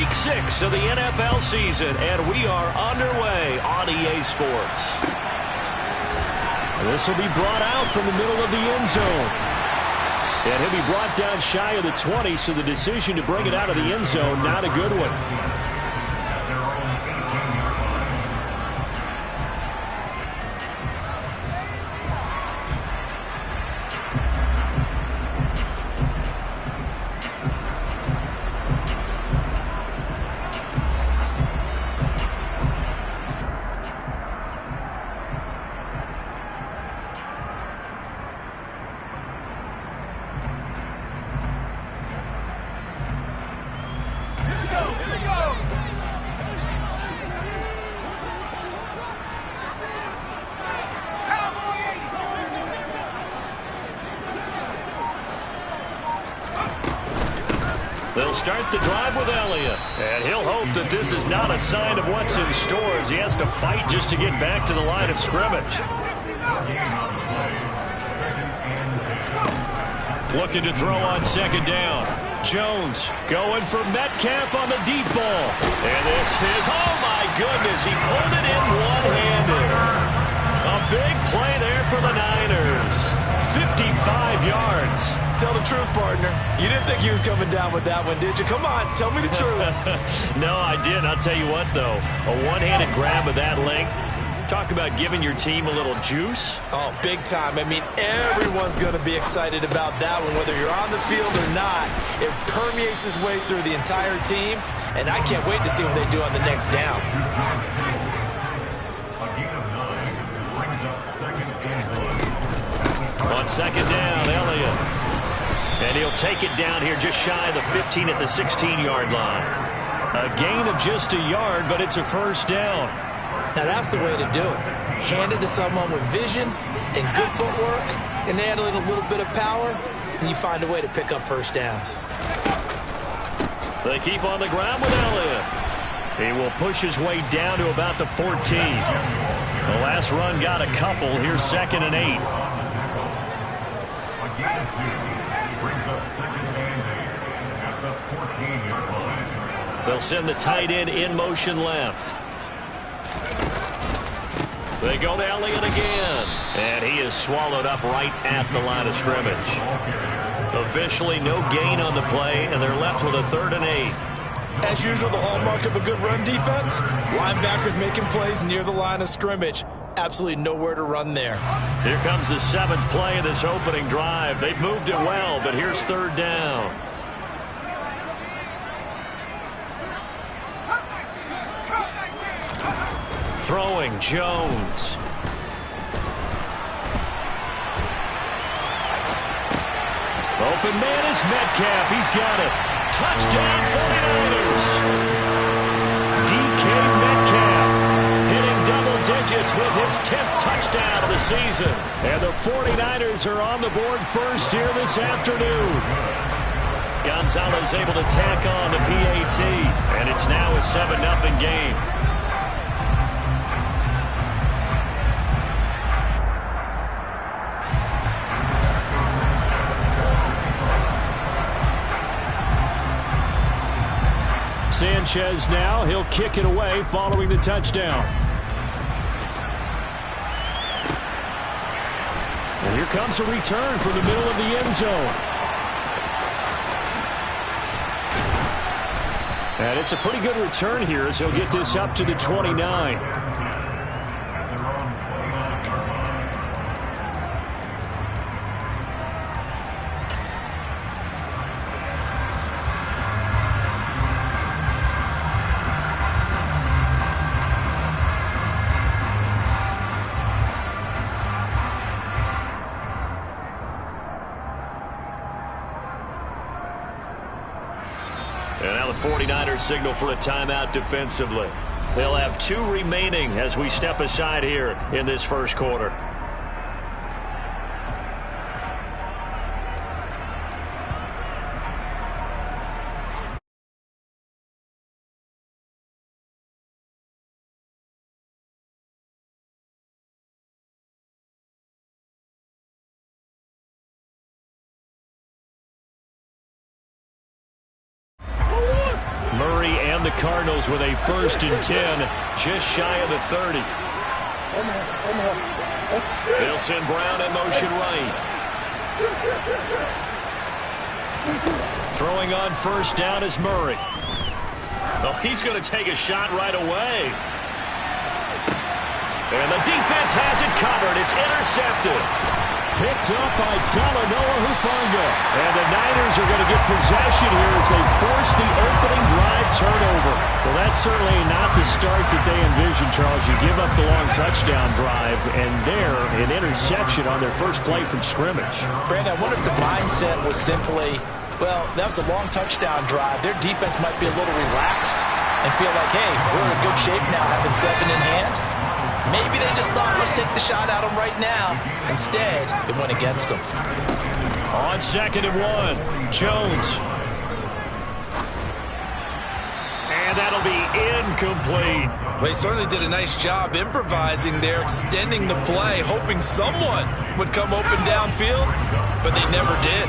Week 6 of the NFL season, and we are underway on EA Sports. This will be brought out from the middle of the end zone. And he'll be brought down shy of the 20, so the decision to bring it out of the end zone, not a good one. They'll start the drive with Elliott. And he'll hope that this is not a sign of what's in store as he has to fight just to get back to the line of scrimmage. Looking to throw on second down. Jones going for Metcalf on the deep ball. And this is, oh my goodness, he pulled it in one-handed. A big play there for the Niners. 55 yards. Tell the truth, partner. You didn't think he was coming down with that one, did you? Come on, tell me the truth. No, I didn't. I'll tell you what, though. A one-handed grab of that length. Talk about giving your team a little juice. Oh, big time. I mean, everyone's going to be excited about that one, whether you're on the field or not. It permeates its way through the entire team, and I can't wait to see what they do on the next down. On second down, Elliott. And he'll take it down here just shy of the 15 at the 16-yard line. A gain of just a yard, but it's a first down. Now, that's the way to do it. Hand it to someone with vision and good footwork, and add in a little bit of power, and you find a way to pick up first downs. They keep on the ground with Elliott. He will push his way down to about the 14. The last run got a couple. Here's 2nd and 8. They'll send the tight end in motion left. They go to Elliott again. And he is swallowed up right at the line of scrimmage. Officially no gain on the play, and they're left with a 3rd and 8. As usual, the hallmark of a good run defense, linebackers making plays near the line of scrimmage. Absolutely nowhere to run there. Here comes the 7th play of this opening drive. They've moved it well, but here's 3rd down. Throwing Jones. Open man is Metcalf. He's got it. Touchdown 49ers. DK Metcalf hitting double digits with his 10th touchdown of the season. And the 49ers are on the board first here this afternoon. Gonzalez able to tack on the PAT. And it's now a 7-0 game. Sanchez now, he'll kick it away following the touchdown. And here comes a return from the middle of the end zone. And it's a pretty good return here as he'll get this up to the 29. And now the 49ers signal for a timeout defensively. They'll have 2 remaining as we step aside here in this first quarter. Murray And the Cardinals with a 1st and 10, just shy of the 30. They'll send Brown in motion right. Throwing on 1st down is Murray. Oh, he's going to take a shot right away. And the defense has it covered. It's intercepted. Picked up by Talanoa Hufanga. And the Niners are going to get possession here as they force the opening drive turnover. Well, that's certainly not the start that they envisioned, Charles. You give up the long touchdown drive, and there, an interception on their first play from scrimmage. Brandon, I wonder if the mindset was simply, well, that was a long touchdown drive. Their defense might be a little relaxed and feel like, hey, we're in good shape now, having 7 in hand. Maybe they just thought, let's take the shot at them right now. Instead, it went against them. On 2nd and 1, Jones. And that'll be incomplete. Well, he certainly did a nice job improvising there, extending the play, hoping someone would come open downfield, but they never did.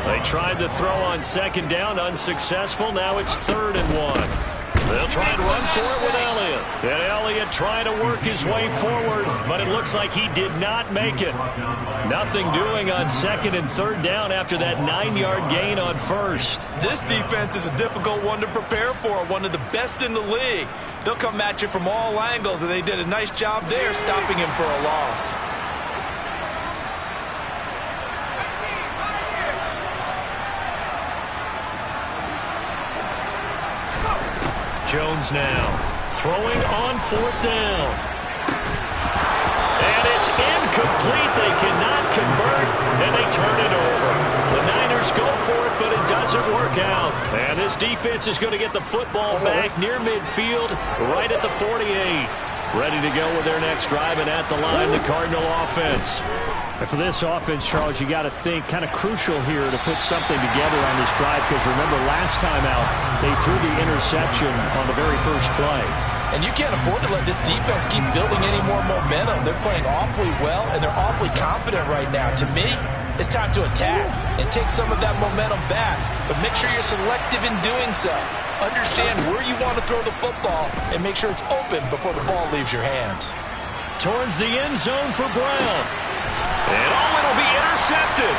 They tried to throw on 2nd down, unsuccessful. Now it's 3rd and 1. They'll try and run for it with Elliott. And Elliott trying to work his way forward, but it looks like he did not make it. Nothing doing on 2nd and 3rd down after that 9-yard gain on 1st. This defense is a difficult one to prepare for, one of the best in the league. They'll come at you from all angles, and they did a nice job there stopping him for a loss. Jones now throwing on 4th down. And it's incomplete. They cannot convert, and they turn it over. The Niners go for it, but it doesn't work out. And this defense is going to get the football back near midfield, right at the 48. Ready to go with their next drive, and at the line, the Cardinal offense. And for this offense, Charles, you got to think kind of crucial here to put something together on this drive, because remember, last time out, they threw the interception on the very first play. And you can't afford to let this defense keep building any more momentum. They're playing awfully well, and they're awfully confident right now. To me, it's time to attack and take some of that momentum back. But make sure you're selective in doing so. Understand where you want to throw the football and make sure it's open before the ball leaves your hands. Towards the end zone for Brown. And it'll be intercepted.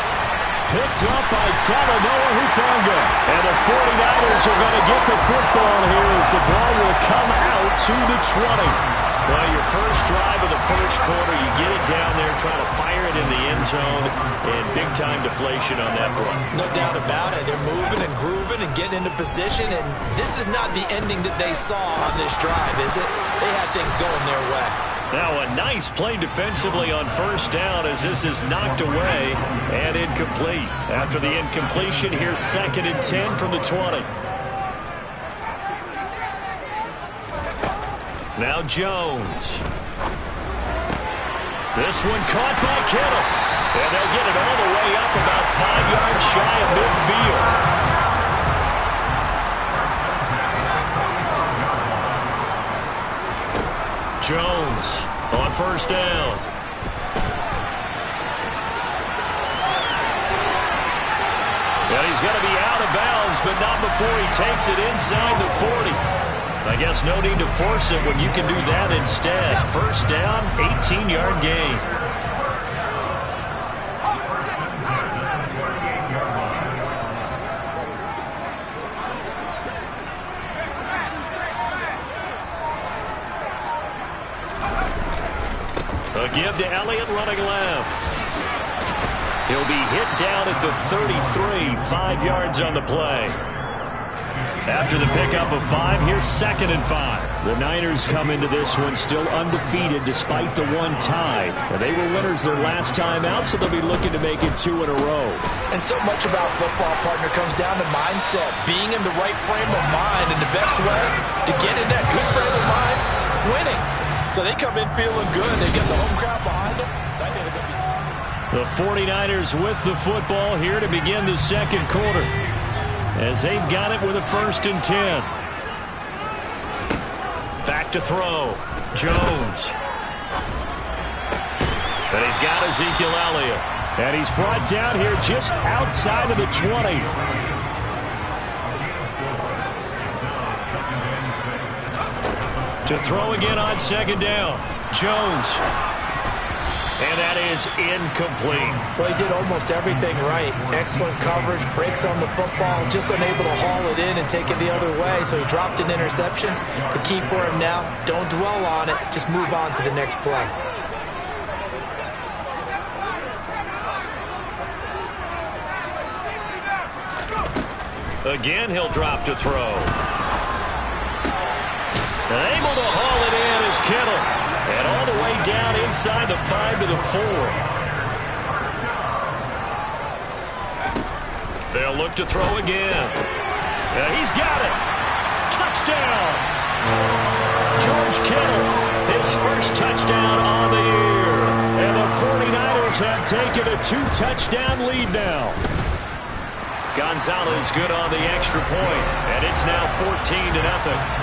Picked up by Talanoa Hufanga. And the 49ers are going to get the football here as the ball will come out to the 20. Well, your first drive of the first quarter, you get it down there, trying to fire it in the end zone, and big-time deflation on that play. No doubt about it. They're moving and grooving and getting into position, and this is not the ending that they saw on this drive, is it? They had things going their way. Now a nice play defensively on 1st down as this is knocked away and incomplete. After the incompletion, here's 2nd and 10 from the 20. Now Jones. This one caught by Kittle. And they'll get it all the way up about 5 yards shy of midfield. Jones on 1st down. And he's going to be out of bounds, but not before he takes it inside the 40. I guess no need to force it when you can do that instead. 1st down, 18-yard gain. A give to Elliott running left. He'll be hit down at the 33, 5 yards on the play. After the pickup of 5, here's 2nd and 5. The Niners come into this one still undefeated despite the one tie. They were winners their last time out, so they'll be looking to make it 2 in a row. And so much about football, partner, comes down to mindset. Being in the right frame of mind, and the best way to get in that good frame of mind, winning. So they come in feeling good. They get the home crowd behind them. The 49ers with the football here to begin the second quarter, as they've got it with a 1st and 10. Back to throw. Jones. And he's got Ezekiel Elliott. And he's brought down here just outside of the 20. To throw again on second down. Jones. And that is incomplete. Well, he did almost everything right. Excellent coverage, breaks on the football, just unable to haul it in and take it the other way, so he dropped an interception. The key for him now, don't dwell on it, just move on to the next play. Again, he'll drop to throw. And able to haul it in is Kittle. And all the way down inside the 5 to the 4. They'll look to throw again. And he's got it. Touchdown. George Kittle, his first touchdown on the year. And the 49ers have taken a 2-touchdown lead now. Gonzalez good on the extra point, and it's now 14-0.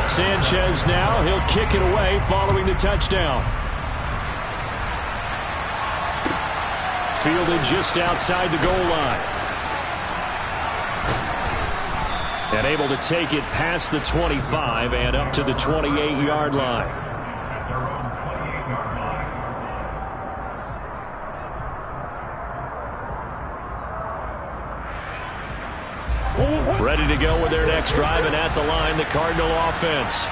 Sanchez now, he'll kick it away following the touchdown. Fielded just outside the goal line. And able to take it past the 25 and up to the 28-yard line. Ready to go with their next drive, and at the line, the Cardinal offense.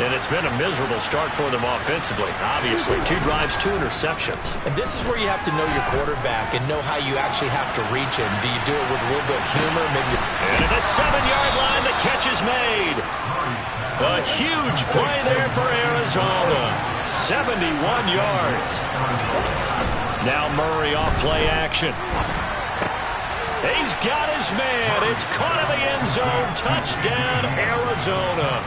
And it's been a miserable start for them offensively. Obviously, 2 drives, 2 interceptions. And this is where you have to know your quarterback and know how you actually have to reach him. Do you do it with a little bit of humor? Maybe. And at the 7-yard line, the catch is made. A huge play there for Arizona. 71 yards. Now Murray off play action. He's got his man. It's caught in the end zone. Touchdown, Arizona.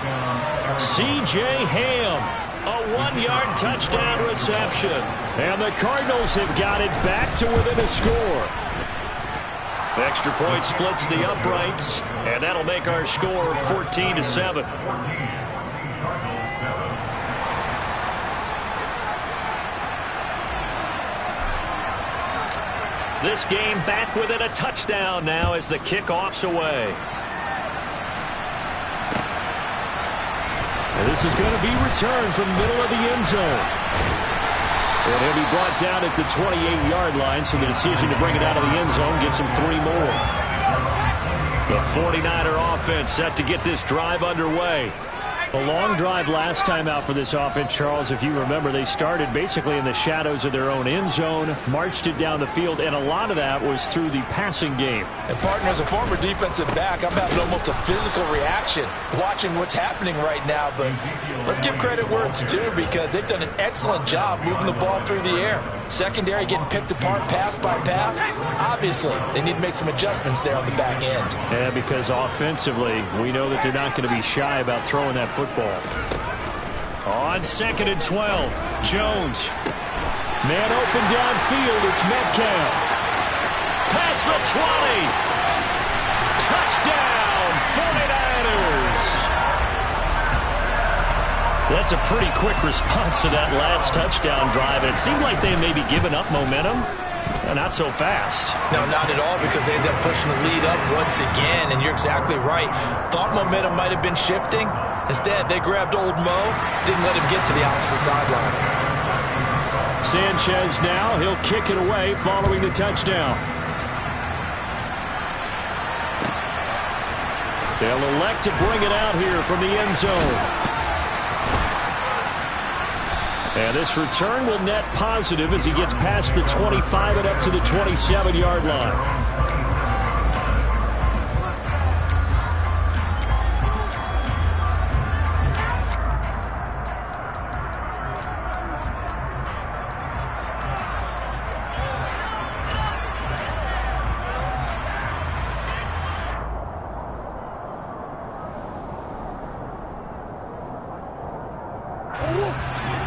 C.J. Ham, a 1-yard touchdown reception. And the Cardinals have got it back to within a score. Extra point splits the uprights, and that'll make our score 14-7. This game back within a touchdown now as the kickoff's away. And this is going to be returned from middle of the end zone. And he'll be brought down at the 28-yard line, so the decision to bring it out of the end zone gets him 3 more. The 49er offense set to get this drive underway. A long drive last time out for this offense, Charles. If you remember, they started basically in the shadows of their own end zone, marched it down the field, and a lot of that was through the passing game. And partner, as a former defensive back, I'm having almost a physical reaction watching what's happening right now. But let's give credit where it's due, because they've done an excellent job moving the ball through the air. Secondary getting picked apart pass by pass. Obviously, they need to make some adjustments there on the back end. Yeah, because offensively, we know that they're not going to be shy about throwing that football. On 2nd and 12, Jones. Man open downfield, it's Metcalf. Past the 20. Touchdown, 49ers. That's a pretty quick response to that last touchdown drive. And it seemed like they may be giving up momentum. Not so fast. No, not at all, because they ended up pushing the lead up once again, and you're exactly right. Thought momentum might have been shifting. Instead, they grabbed old Mo, didn't let him get to the opposite sideline. Sanchez now, he'll kick it away following the touchdown. They'll elect to bring it out here from the end zone. And this return will net positive as he gets past the 25 and up to the 27-yard line.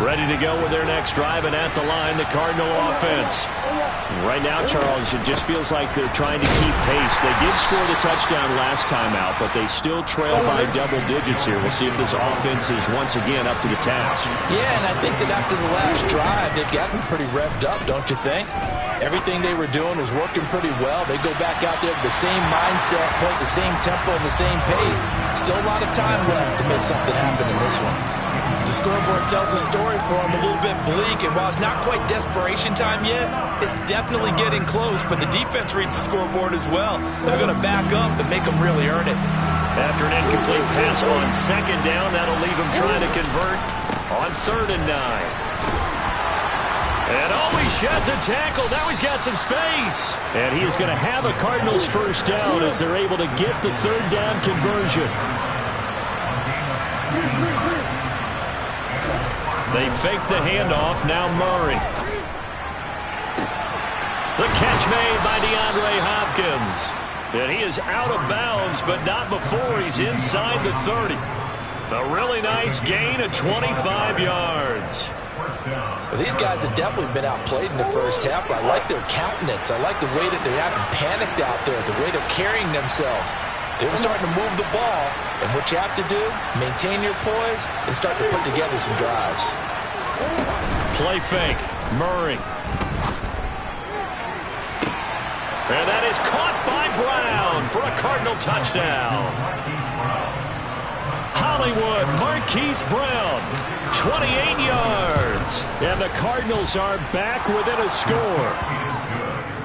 Ready to go with their next drive, and at the line, the Cardinal offense. Right now, Charles, it just feels like they're trying to keep pace. They did score the touchdown last time out, but they still trail by double digits here. We'll see if this offense is once again up to the task. Yeah, and I think that after the last drive, they've got them pretty revved up, don't you think? Everything they were doing was working pretty well. They go back out there with the same mindset, play at the same tempo and the same pace. Still a lot of time left to make something happen in this one. The scoreboard tells a story for them, a little bit bleak, and while it's not quite desperation time yet, it's definitely getting close, but the defense reads the scoreboard as well. They're going to back up and make them really earn it. After an incomplete pass on second down, that'll leave him trying to convert on 3rd and 9. And he sheds a tackle. Now he's got some space. And he is going to have a Cardinals first down as they're able to get the 3rd down conversion. They fake the handoff. Now Murray. The catch made by DeAndre Hopkins. And he is out of bounds, but not before he's inside the 30. A really nice gain of 25 yards. Well, these guys have definitely been outplayed in the first half, but I like their countenance. I like the way that they haven't panicked out there, the way they're carrying themselves. They were starting to move the ball, and what you have to do, maintain your poise and start to put together some drives. Play fake. Murray. And that is caught by Brown for a Cardinal touchdown. Hollywood, Marquise Brown, 28 yards. And the Cardinals are back within a score.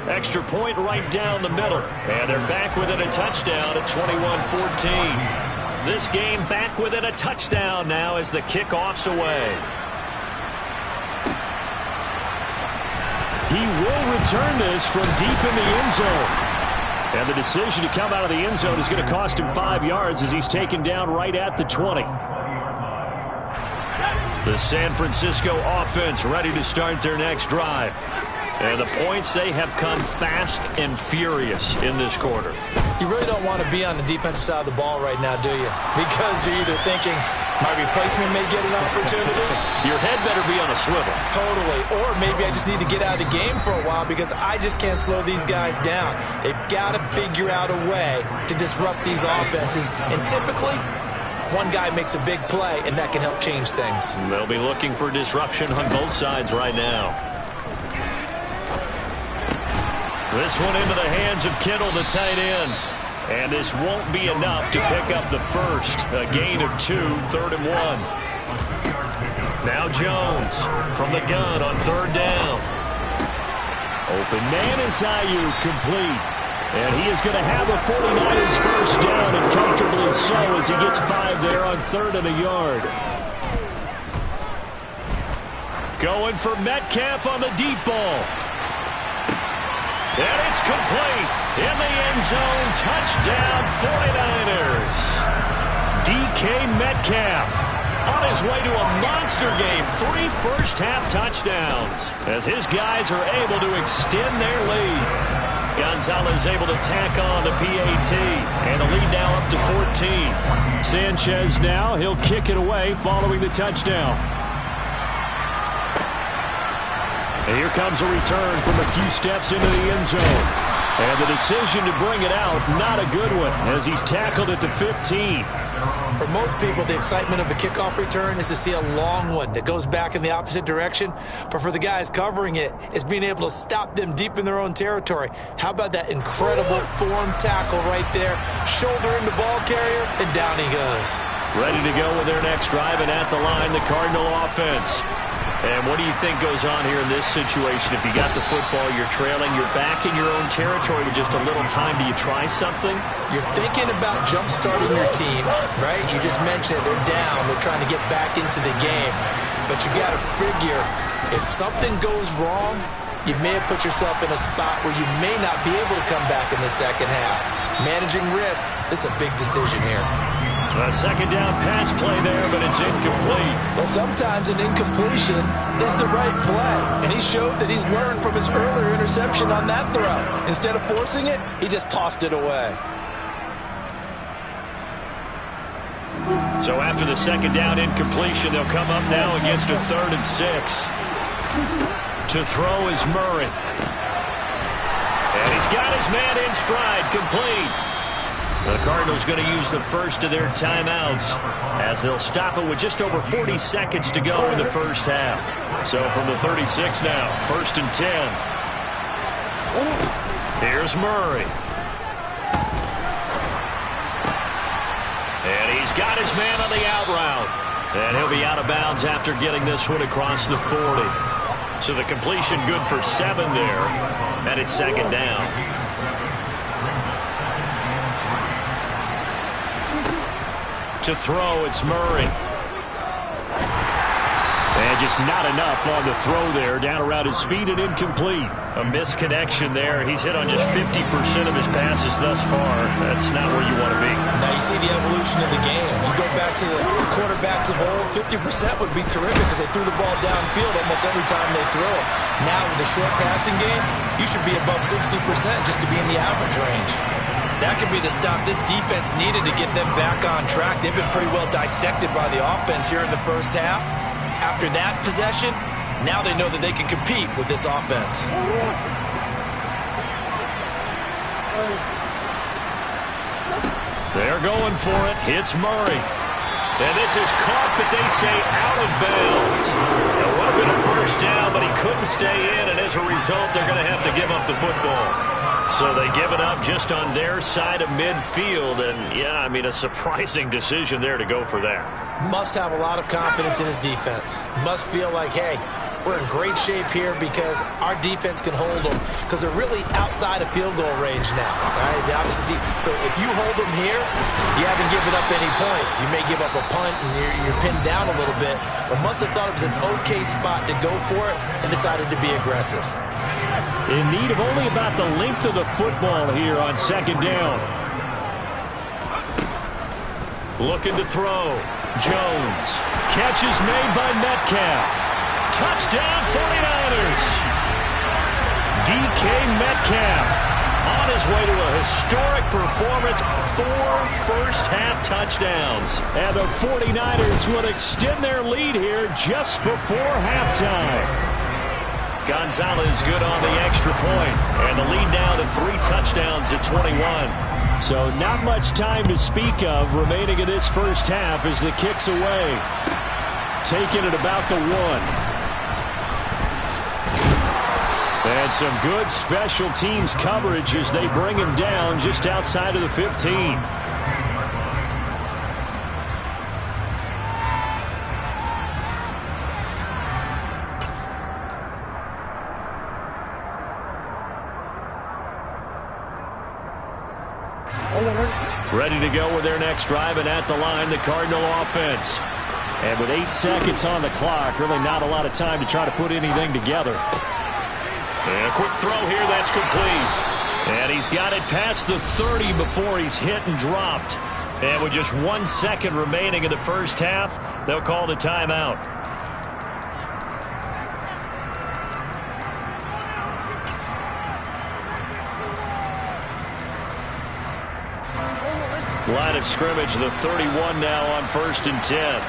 Extra point right down the middle. And they're back within a touchdown at 21-14. This game back within a touchdown now as the kickoff's away. He will return this from deep in the end zone. And the decision to come out of the end zone is going to cost him 5 yards as he's taken down right at the 20. The San Francisco offense ready to start their next drive. And the points, they have come fast and furious in this quarter. You really don't want to be on the defensive side of the ball right now, do you? Because you're either thinking, my replacement may get an opportunity. Your head better be on a swivel. Totally. Or maybe I just need to get out of the game for a while because I just can't slow these guys down. They've got to figure out a way to disrupt these offenses. And typically, one guy makes a big play, and that can help change things. They'll be looking for disruption on both sides right now. This one into the hands of Kittle, the tight end. And this won't be enough to pick up the first. A gain of 2, 3rd and 1. Now Jones from the gun on 3rd down. Open man is Ayuk, complete. And he is going to have a 49ers first down, and comfortably so as he gets 5 there on 3rd and a yard. Going for Metcalf on the deep ball. And it's complete. In the end zone, touchdown 49ers. DK Metcalf on his way to a monster game. 3 first-half touchdowns as his guys are able to extend their lead. Gonzalez able to tack on the PAT, and the lead now up to 14. Sanchez now, he'll kick it away following the touchdown. And here comes a return from a few steps into the end zone. And the decision to bring it out, not a good one, as he's tackled at the 15. For most people, the excitement of a kickoff return is to see a long one that goes back in the opposite direction. But for the guys covering it, it's being able to stop them deep in their own territory. How about that incredible form tackle right there? Shoulder in the ball carrier, and down he goes. Ready to go with their next drive, and at the line, the Cardinal offense. And what do you think goes on here in this situation? If you got the football, you're trailing, you're back in your own territory with just a little time. Do you try something? You're thinking about jump-starting your team, right? You just mentioned it. They're down. They're trying to get back into the game. But you got to figure, if something goes wrong, you may have put yourself in a spot where you may not be able to come back in the second half. Managing risk, this is a big decision here. A second down pass play there, but it's incomplete. Well, sometimes an incompletion is the right play. And he showed that he's learned from his earlier interception on that throw. Instead of forcing it, he just tossed it away. So after the second down incompletion, they'll come up now against a 3rd and 6. To throw is Murray. And he's got his man in stride, complete. The Cardinals going to use the first of their timeouts as they'll stop it with just over 40 seconds to go in the first half. So from the 36 now, 1st and 10. Here's Murray. And he's got his man on the out route. And he'll be out of bounds after getting this one across the 40. So the completion good for 7 there. And it's 2nd down. To throw, it's Murray. And just not enough on the throw there. Down around his feet and incomplete. A misconnection there. He's hit on just 50% of his passes thus far. That's not where you want to be. Now you see the evolution of the game. You go back to the quarterbacks of old, 50% would be terrific because they threw the ball downfield almost every time they throw it. Now with the short passing game, you should be above 60% just to be in the average range. That could be the stop this defense needed to get them back on track. They've been pretty well dissected by the offense here in the first half. After that possession, now they know that they can compete with this offense. They're going for it. It's Murray. And this is caught, but they say out of bounds. It would have been a first down, but he couldn't stay in, and as a result, they're going to have to give up the football. So they give it up just on their side of midfield, and yeah, I mean, a surprising decision there to go for that. Must have a lot of confidence in his defense. Must feel like, hey, we're in great shape here because our defense can hold them because they're really outside of field goal range now. Right? The opposite team. So if you hold them here, you haven't given up any points. You may give up a punt and you're pinned down a little bit, but must have thought it was an okay spot to go for it and decided to be aggressive. In need of only about the length of the football here on 2nd down. Looking to throw. Jones. Catch is made by Metcalf. Touchdown 49ers. DK Metcalf on his way to a historic performance. 4 first-half touchdowns. And the 49ers would extend their lead here just before halftime. Gonzalez good on the extra point, and the lead now to 3 touchdowns at 21. So not much time to speak of remaining in this first half as the kick's away. Taking it about the 1. And some good special teams coverage as they bring him down just outside of the 15. Ready to go with their next drive, and at the line, the Cardinal offense. And with 8 seconds on the clock, really not a lot of time to try to put anything together. And a quick throw here, that's complete. And he's got it past the 30 before he's hit and dropped. And with just 1 second remaining in the first half, they'll call the timeout. Line of scrimmage, the 31 now on 1st and 10.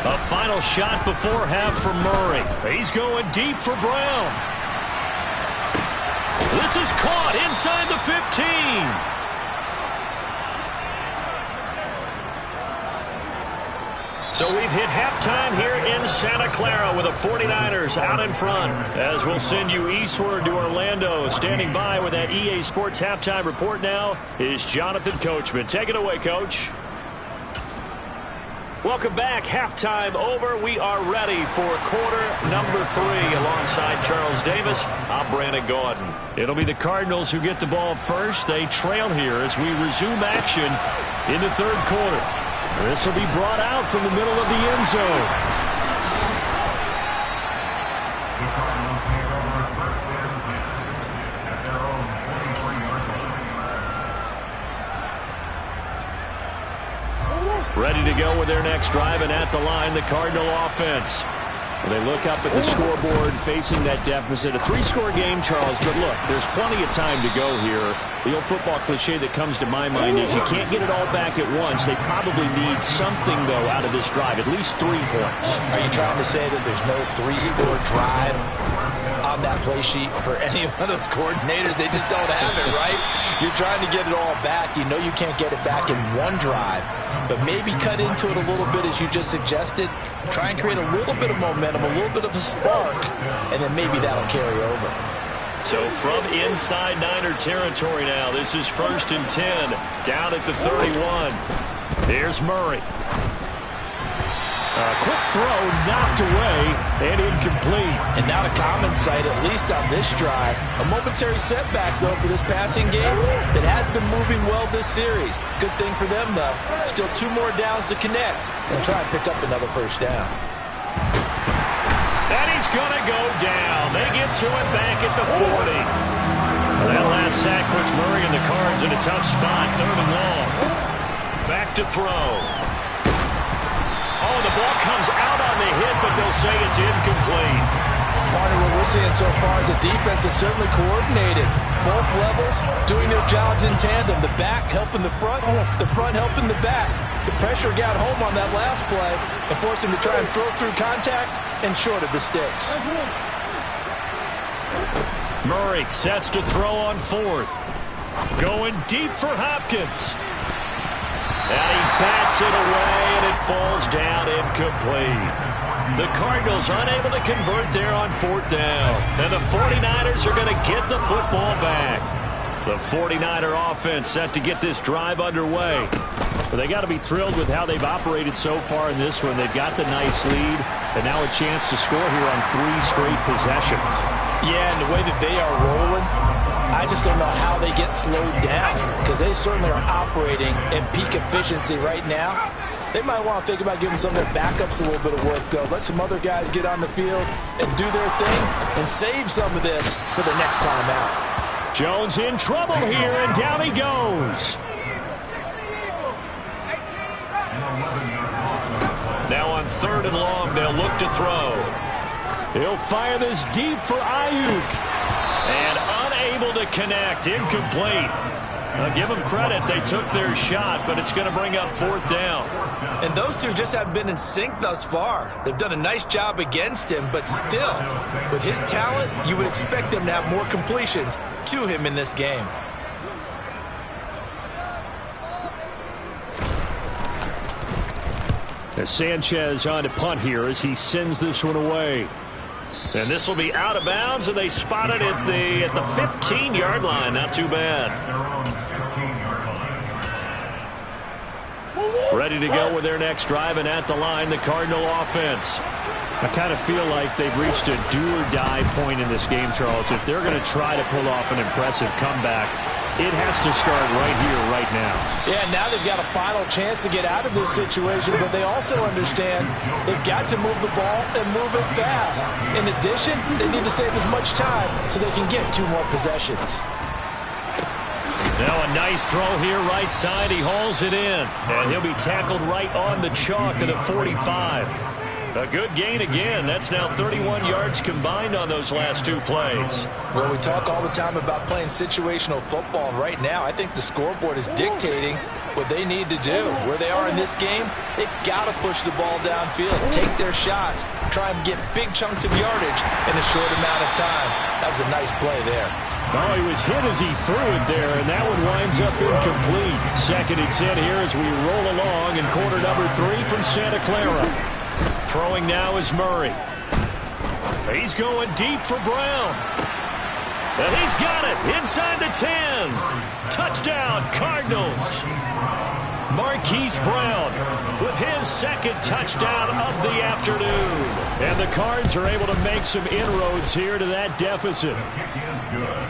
A final shot before half from Murray. He's going deep for Brown. This is caught inside the 15. So we've hit halftime here in Santa Clara with the 49ers out in front. As we'll send you eastward to Orlando. Standing by with that EA Sports halftime report now is Jonathan Coachman. Take it away, Coach. Welcome back. Halftime over. We are ready for quarter number 3 alongside Charles Davis. I'm Brandon Gaudin. It'll be the Cardinals who get the ball first. They trail here as we resume action in the 3rd quarter. This will be brought out from the middle of the end zone. Ready to go with their next drive, and at the line, the Cardinal offense. They look up at the scoreboard, facing that deficit. A 3-score game, Charles, but look, there's plenty of time to go here. The old football cliche that comes to my mind is you can't get it all back at once. They probably need something, though, out of this drive, at least 3 points. Are you trying to say that there's no 3-score drive on that play sheet for any of those coordinators? They just don't have it, right? You're trying to get it all back. You know you can't get it back in one drive, but maybe cut into it a little bit as you just suggested. Try and create a little bit of momentum, a little bit of a spark, and then maybe that'll carry over. So from inside Niner territory now, this is 1st and 10, down at the 31. Here's Murray. A quick throw knocked away and incomplete. And not a common sight, at least on this drive. A momentary setback, though, for this passing game that has been moving well this series. Good thing for them, though. Still 2 more downs to connect and try and pick up another 1st down. And he's going to go down. They get to it back at the 40. That last sack puts Murray and the Cards in a tough spot, 3rd and long. Back to throw. Oh, the ball comes out on the hit, but they'll say it's incomplete. Part of what we're seeing so far is a defense that's certainly coordinated. Both levels doing their jobs in tandem. The back helping the front helping the back. The pressure got home on that last play and forced him to try and throw through contact and short of the sticks. Murray sets to throw on 4th. Going deep for Hopkins. And he bats it away, and it falls down incomplete. The Cardinals unable to convert there on 4th down. And the 49ers are going to get the football back. The 49er offense set to get this drive underway. But they got to be thrilled with how they've operated so far in this one. They've got the nice lead, and now a chance to score here on 3 straight possessions. Yeah, and the way that they are rolling, I just don't know how they get slowed down, because they certainly are operating at peak efficiency right now. They might want to think about giving some of their backups a little bit of work, though. Let some other guys get on the field and do their thing and save some of this for the next time out. Jones in trouble here, and down he goes. Now on 3rd and long, they'll look to throw. He'll fire this deep for Ayuk. And unable to connect, incomplete. I'll give them credit. They took their shot, but it's going to bring up 4th down. And those two just haven't been in sync thus far. They've done a nice job against him, but still, with his talent, you would expect them to have more completions to him in this game. As Sanchez on to punt here as he sends this one away. And this will be out of bounds, and they spot it at the 15-yard line. Not too bad. Ready to go with their next drive, and at the line, the Cardinal offense. I kind of feel like they've reached a do-or-die point in this game, Charles. If they're going to try to pull off an impressive comeback, it has to start right here, right now. Yeah, now they've got a final chance to get out of this situation, but they also understand they've got to move the ball and move it fast. In addition, they need to save as much time so they can get 2 more possessions. Now a nice throw here right side. He hauls it in, and he'll be tackled right on the chalk of the 45. A good gain again. That's now 31 yards combined on those last 2 plays. Well, we talk all the time about playing situational football, and right now I think the scoreboard is dictating what they need to do. Where they are in this game, they've got to push the ball downfield, take their shots, try and get big chunks of yardage in a short amount of time. That was a nice play there. Oh, he was hit as he threw it there, and that one winds up incomplete. 2nd and 10 here as we roll along in quarter number 3 from Santa Clara. Throwing now is Murray. He's going deep for Brown. And he's got it inside the 10. Touchdown, Cardinals. Marquise Brown with his 2nd touchdown of the afternoon. And the Cards are able to make some inroads here to that deficit.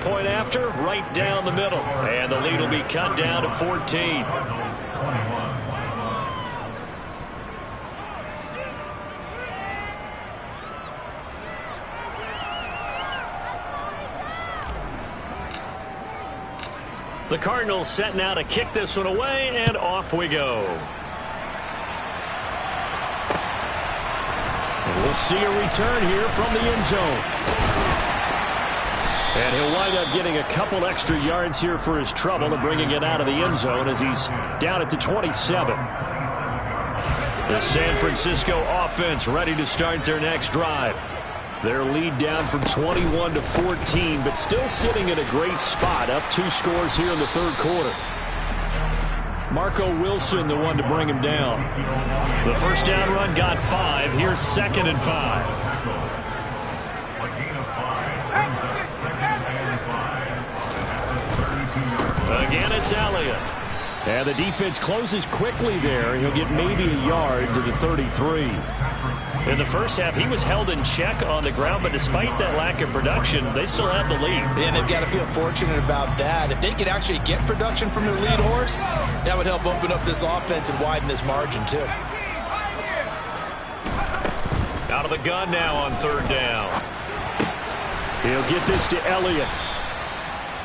Point after, right down the middle. And the lead will be cut down to 14. The Cardinals set now to kick this one away, and off we go. And we'll see a return here from the end zone. And he'll wind up getting a couple extra yards here for his trouble and bringing it out of the end zone as he's down at the 27. The San Francisco offense ready to start their next drive. Their lead down from 21 to 14, but still sitting in a great spot, up 2 scores here in the third quarter. Marco Wilson, the one to bring him down. The first down run got 5. Here's 2nd and 5. Again, it's Elliott. And the defense closes quickly there. He'll get maybe a yard to the 33. In the first half, he was held in check on the ground, but despite that lack of production, they still have the lead. And they've got to feel fortunate about that. If they could actually get production from their lead horse, that would help open up this offense and widen this margin, too. Out of the gun now on 3rd down. He'll get this to Elliott.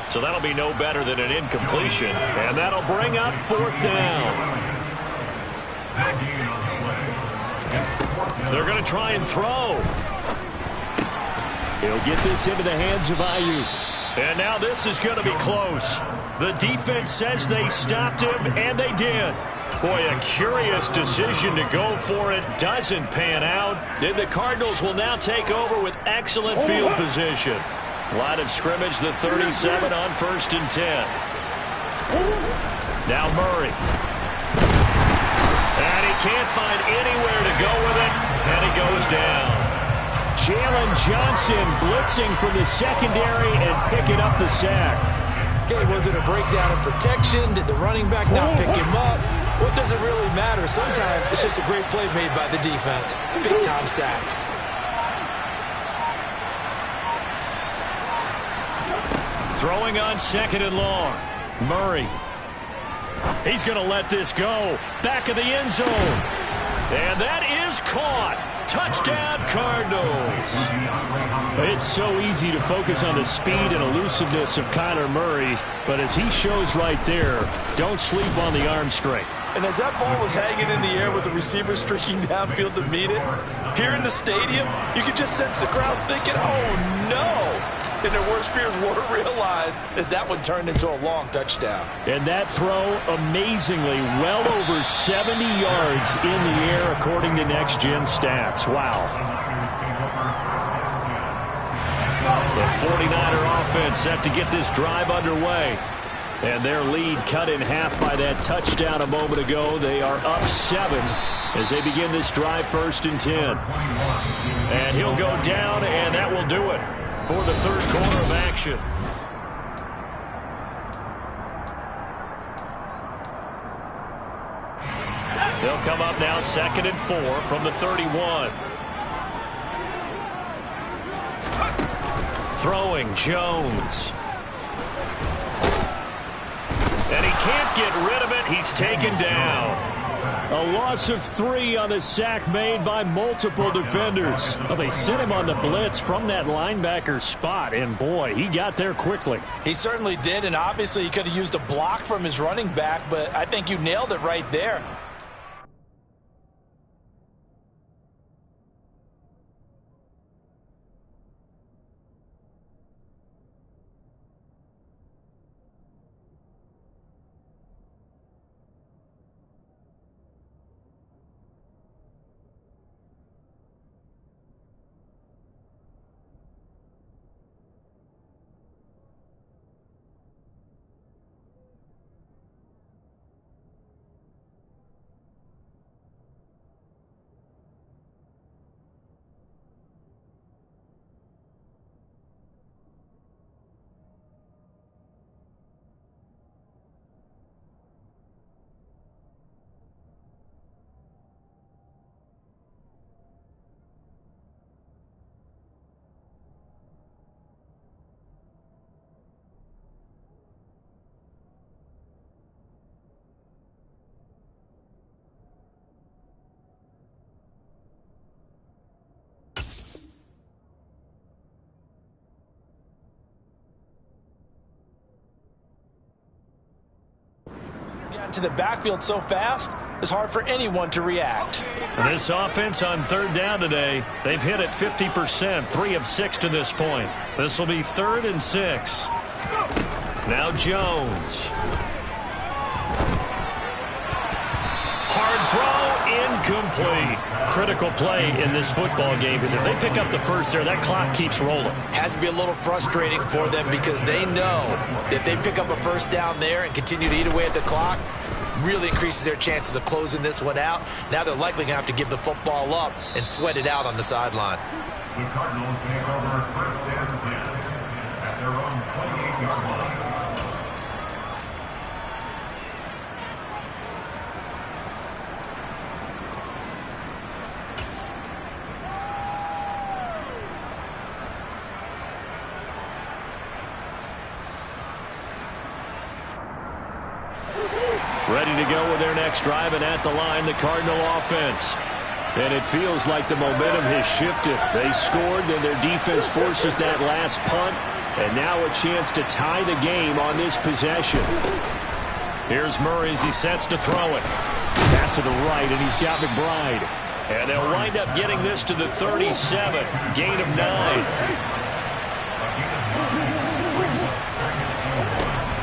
So that'll be no better than an incompletion. And that'll bring up 4th down. They're going to try and throw. He'll get this into the hands of Ayuk. And now this is going to be close. The defense says they stopped him, and they did. Boy, a curious decision to go for it. Doesn't pan out. And the Cardinals will now take over with excellent field position. Line of scrimmage, the 37 on 1st and 10. Now Murray. And he can't find anywhere to go with it, and he goes down. Jalen Johnson blitzing from the secondary and picking up the sack. Okay, was it a breakdown in protection? Did the running back not pick him up? What does it really matter? Sometimes it's just a great play made by the defense. Big-time sack. Throwing on 2nd and long. Murray. He's going to let this go. Back of the end zone. And that is caught. Touchdown, Cardinals. It's so easy to focus on the speed and elusiveness of Kyler Murray, but as he shows right there, don't sleep on the arm strength. And as that ball was hanging in the air with the receiver streaking downfield to meet it, here in the stadium, you could just sense the crowd thinking, oh, no. And their worst fears were realized as that one turned into a long touchdown. And that throw, amazingly, well over 70 yards in the air, according to Next Gen Stats. Wow. The 49er offense set to get this drive underway. And their lead cut in half by that touchdown a moment ago. They are up 7 as they begin this drive, 1st and 10. And he'll go down, and that will do it for the third quarter of action. They'll come up now 2nd and 4 from the 31. Throwing Jones. And he can't get rid of it. He's taken down. A loss of 3 on the sack made by multiple defenders. Well, they sent him on the blitz from that linebacker spot, and boy, he got there quickly. He certainly did, and obviously he could have used a block from his running back, but I think you nailed it right there. Got to the backfield so fast, it's hard for anyone to react. This offense on third down today, they've hit it 50%, 3 of 6 to this point. This will be 3rd and 6. Now Jones. Hard throw, incomplete. Critical play in this football game because if they pick up the first there, that clock keeps rolling. Has to be a little frustrating for them because they know that they pick up a first down there and continue to eat away at the clock, really increases their chances of closing this one out. Now they're likely going to have to give the football up and sweat it out on the sideline. The Cardinals take over 1st and 10 at their own 28-yard line. Ready to go with their next drive, and at the line, the Cardinal offense. And it feels like the momentum has shifted. They scored, and their defense forces that last punt, and now a chance to tie the game on this possession. Here's Murray as he sets to throw it. Pass to the right, and he's got McBride. And they'll wind up getting this to the 37. Gain of 9.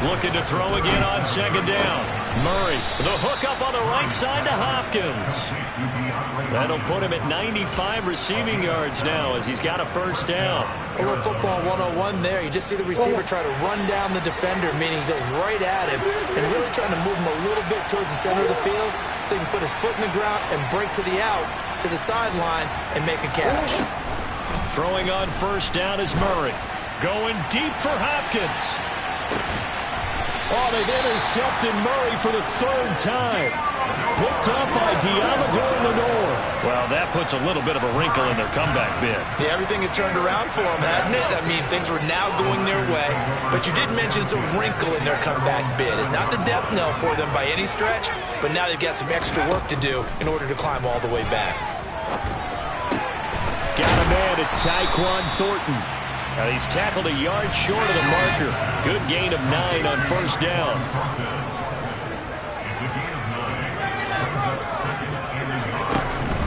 Looking to throw again on 2nd down. Murray, the hook up on the right side to Hopkins. That'll put him at 95 receiving yards now as he's got a first down. A little football 101 there. You just see the receiver try to run down the defender, meaning he goes right at him and really trying to move him a little bit towards the center of the field so he can put his foot in the ground and break to the out, to the sideline, and make a catch. Throwing on first down is Murray. Going deep for Hopkins. Oh, they've intercepted Murray for the 3rd time. Picked up by Diamador Lenore. Well, that puts a little bit of a wrinkle in their comeback bid. Yeah, everything had turned around for them, hadn't it? I mean, things were now going their way. But you did mention it's a wrinkle in their comeback bid. It's not the death knell for them by any stretch, but now they've got some extra work to do in order to climb all the way back. Got a man, it's Tyquan Thornton. He's tackled a yard short of the marker. Good gain of 9 on first down.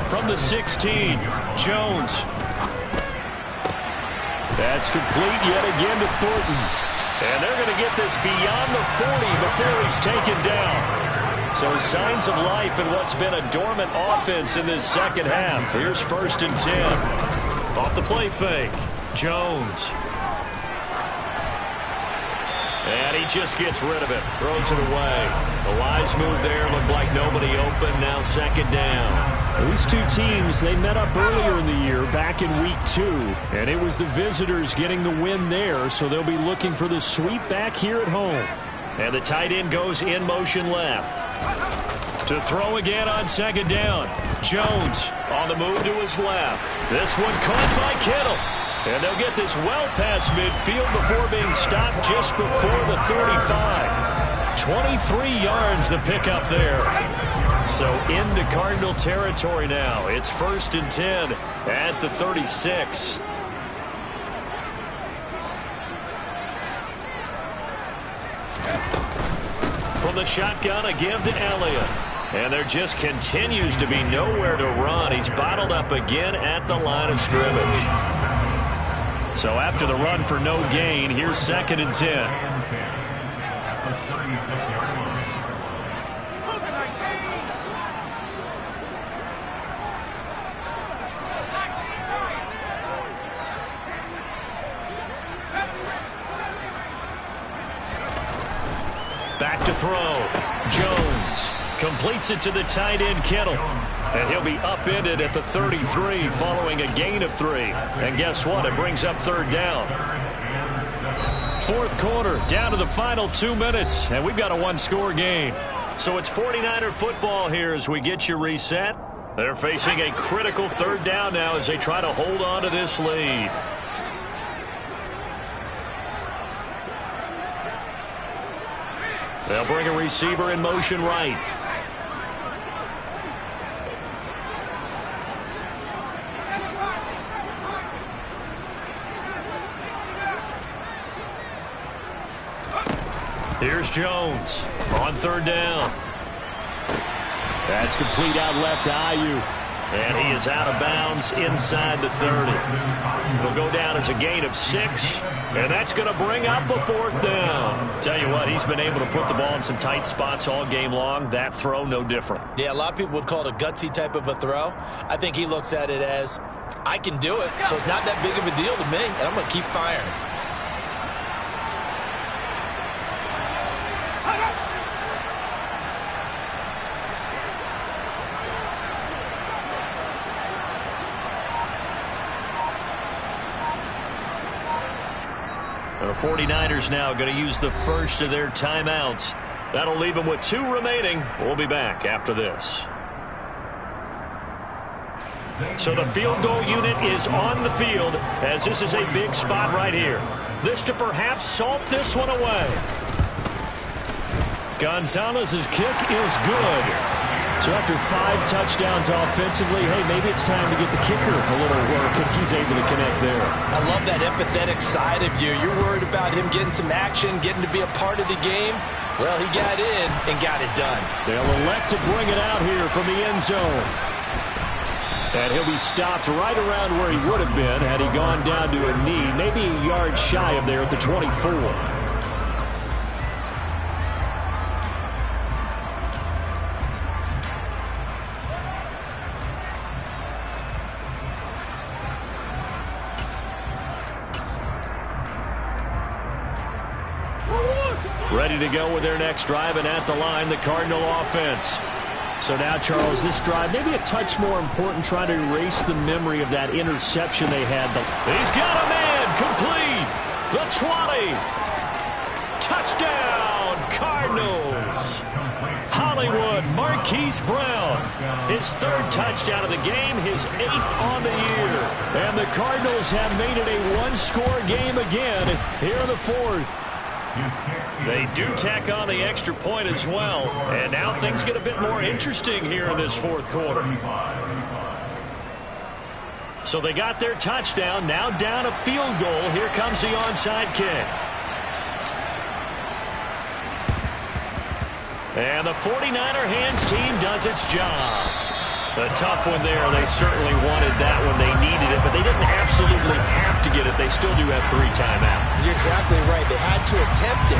From the 16, Jones. That's complete yet again to Thornton. And they're going to get this beyond the 40 before he's taken down. So signs of life in what's been a dormant offense in this second half. Here's 1st and 10. Off the play fake. Jones. And he just gets rid of it. Throws it away. The wise move there. Looked like nobody open. Now 2nd down. These two teams, they met up earlier in the year, back in week 2. And it was the visitors getting the win there, so they'll be looking for the sweep back here at home. And the tight end goes in motion left. To throw again on 2nd down. Jones on the move to his left. This one caught by Kittle. And they'll get this well past midfield before being stopped just before the 35. 23 yards the pickup there. So into Cardinal territory now. It's 1st and 10 at the 36. From the shotgun, a give to Elliott. And there just continues to be nowhere to run. He's bottled up again at the line of scrimmage. So after the run for no gain, here's 2nd and 10. Back to throw. Jones completes it to the tight end Kittle. And he'll be upended at the 33 following a gain of 3. And guess what? It brings up 3rd down. 4th quarter, down to the final 2 minutes. And we've got a 1-score game. So it's 49er football here as we get you reset. They're facing a critical 3rd down now as they try to hold on to this lead. They'll bring a receiver in motion right. Here's Jones on 3rd down. That's complete out left to Ayuk. And he is out of bounds inside the 30. He'll go down as a gain of 6. And that's going to bring up a 4th down. Tell you what, he's been able to put the ball in some tight spots all game long. That throw, no different. Yeah, a lot of people would call it a gutsy type of a throw. I think he looks at it as, I can do it, so it's not that big of a deal to me, and I'm going to keep firing. The 49ers now going to use the first of their timeouts. That'll leave them with 2 remaining. We'll be back after this. So the field goal unit is on the field as this is a big spot right here. This to perhaps salt this one away. Gonzalez's kick is good. So after 5 touchdowns offensively, hey, maybe it's time to get the kicker a little work, and he's able to connect there. I love that empathetic side of you. You're worried about him getting some action, getting to be a part of the game. Well, he got in and got it done. They'll elect to bring it out here from the end zone. And he'll be stopped right around where he would have been had he gone down to a knee, maybe a yard shy of there at the 24. Ready to go with their next drive, and at the line, the Cardinal offense. So now, Charles, this drive, maybe a touch more important, trying to erase the memory of that interception they had. He's got a man, complete, the 20. Touchdown, Cardinals. Hollywood, Marquise Brown, his 3rd touchdown of the game, his 8th on the year. And the Cardinals have made it a 1-score game again here in the 4th. They do tack on the extra point as well. And now things get a bit more interesting here in this 4th quarter. So they got their touchdown. Now down a field goal. Here comes the onside kick. And the 49er hands team does its job. A tough one there. They certainly wanted that when they needed it, but they didn't absolutely have to get it. They still do have 3 timeouts. You're exactly right. They had to attempt it.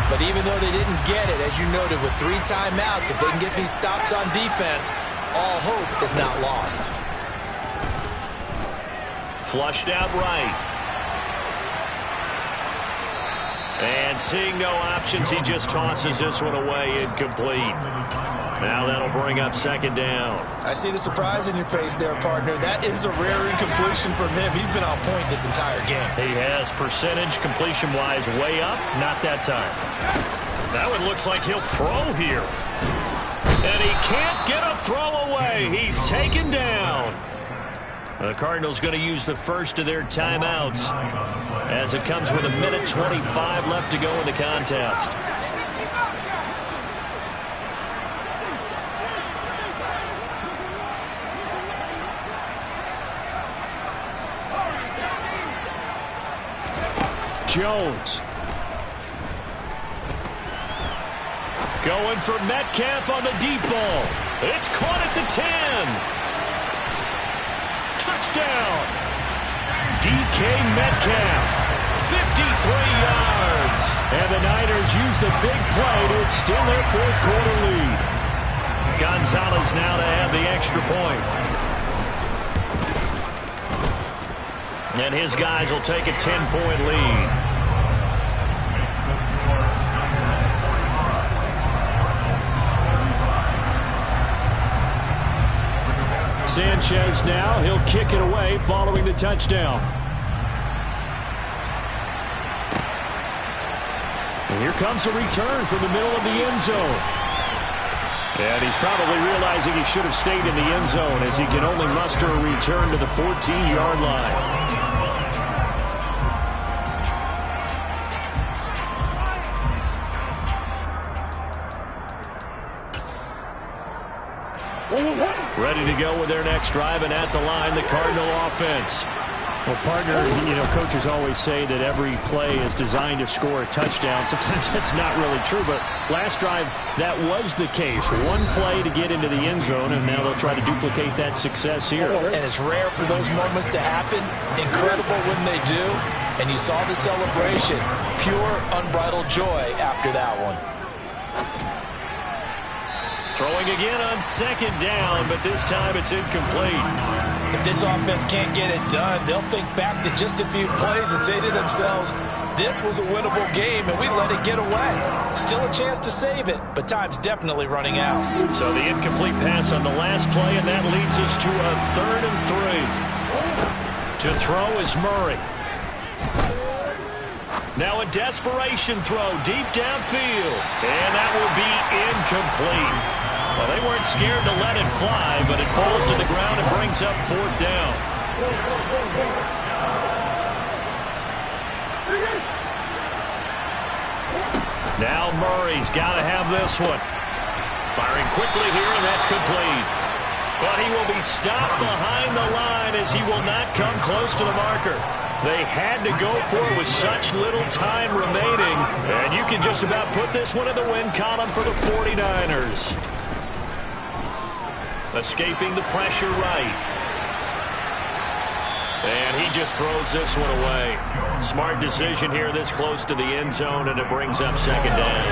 But even though they didn't get it, as you noted, with 3 timeouts, if they can get these stops on defense, all hope is not lost. Flushed out right. And seeing no options, he just tosses this one away, incomplete. Now that'll bring up 2nd down. I see the surprise in your face there, partner. That is a rare incompletion from him. He's been on point this entire game. He has percentage completion-wise way up. Not that time. That one looks like he'll throw here. And he can't get a throw away. He's taken down. The Cardinals going to use the first of their timeouts as it comes with 1:25 left to go in the contest. Jones. Going for Metcalf on the deep ball. It's caught at the 10. Touchdown. DK Metcalf. 53 yards. And the Niners use the big play to extend their 4th quarter lead. Gonzalez now to add the extra point. And his guys will take a 10-point lead. Sanchez now, he'll kick it away following the touchdown. And here comes a return from the middle of the end zone. And he's probably realizing he should have stayed in the end zone as he can only muster a return to the 14-yard line. Ready to go with their next drive, and at the line, the Cardinal offense. Well, partner, coaches always say that every play is designed to score a touchdown. Sometimes that's not really true, but last drive, that was the case. One play to get into the end zone, and now they'll try to duplicate that success here. And it's rare for those moments to happen. Incredible when they do. And you saw the celebration. Pure, unbridled joy after that one. Throwing again on second down, but this time it's incomplete. If this offense can't get it done, they'll think back to just a few plays and say to themselves, this was a winnable game, and we let it get away. Still a chance to save it, but time's definitely running out. So the incomplete pass on the last play, and that leads us to a 3rd and 3. To throw is Murray. Now a desperation throw deep downfield, and that will be incomplete. Well, they weren't scared to let it fly, but it falls to the ground and brings up 4th down. Now Murray's got to have this one. Firing quickly here, and that's complete. But he will be stopped behind the line as he will not come close to the marker. They had to go for it with such little time remaining, and you can just about put this one in the win column for the 49ers. Escaping the pressure right. And he just throws this one away. Smart decision here this close to the end zone, and it brings up 2nd down.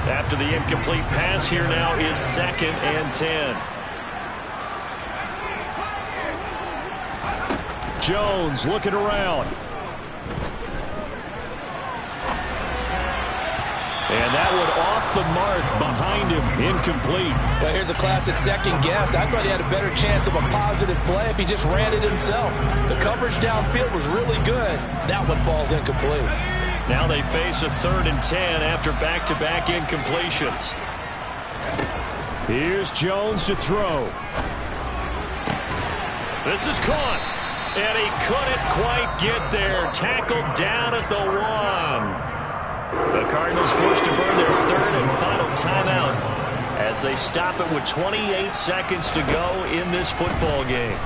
After the incomplete pass, here now is 2nd and 10. Jones looking around. And that one off the mark behind him, incomplete. Well, here's a classic second guess. I thought he had a better chance of a positive play if he just ran it himself. The coverage downfield was really good. That one falls incomplete. Now they face a 3rd and 10 after back-to-back incompletions. Here's Jones to throw. This is caught. And he couldn't quite get there. Tackled down at the 1. The Cardinals forced to burn their 3rd and final timeout as they stop it with 28 seconds to go in this football game.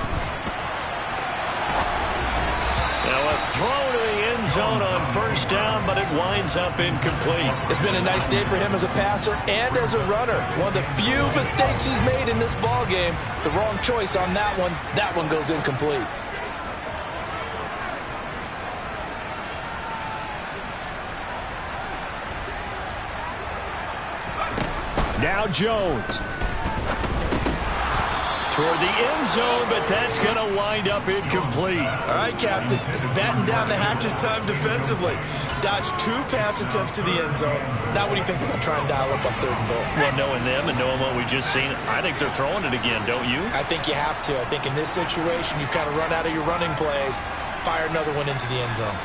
Now a throw to the end zone on 1st down, but it winds up incomplete. It's been a nice day for him as a passer and as a runner. One of the few mistakes he's made in this ball game. The wrong choice on that one. That one goes incomplete. Now Jones. Toward the end zone, but that's going to wind up incomplete. All right, Captain. It's batten down the hatches time defensively. Dodged 2 pass attempts to the end zone. Now what do you think they're going to try and dial up on 3rd and goal? Well, knowing them and knowing what we just seen, I think they're throwing it again, don't you? I think you have to. I think in this situation, you've kind of run out of your running plays. Fire another one into the end zone.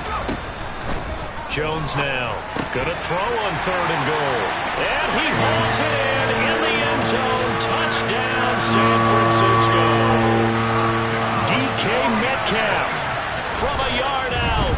Jones now. Going to throw on 3rd and goal. And he hauls it in the end zone. Touchdown, San Francisco. DK Metcalf from a yard out.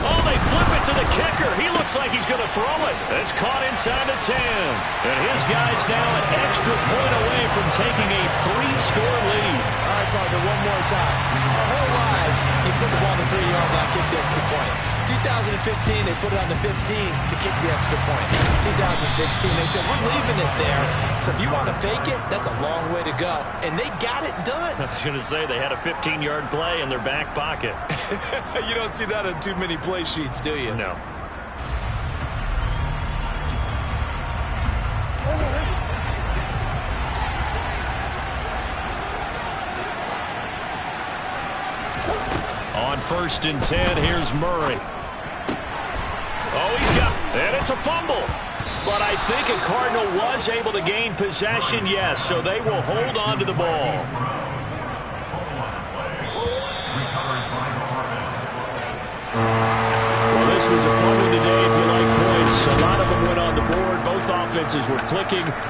Oh, they flip it to the kicker. He looks like he's going to throw it. It's caught inside the 10. And his guy's now an extra point away from taking a 3-score lead. All right, partner, one more time. Our whole lives, they put the ball on the 3-yard line, kick the extra point. 2015, they put it on the 15 to kick the extra point. 2016, they said, we're leaving it there. So if you want to fake it, that's a long way to go. And they got it done. I was going to say, they had a 15-yard play in their back pocket. You don't see that on too many play sheets, do you? No. On 1st and 10, here's Murray. Oh, he's got, and it's a fumble. But I think a Cardinal was able to gain possession, yes, so they will hold on to the ball. Well, this was a fun one today if you like points. A lot of them went on the board. Both offenses were clicking.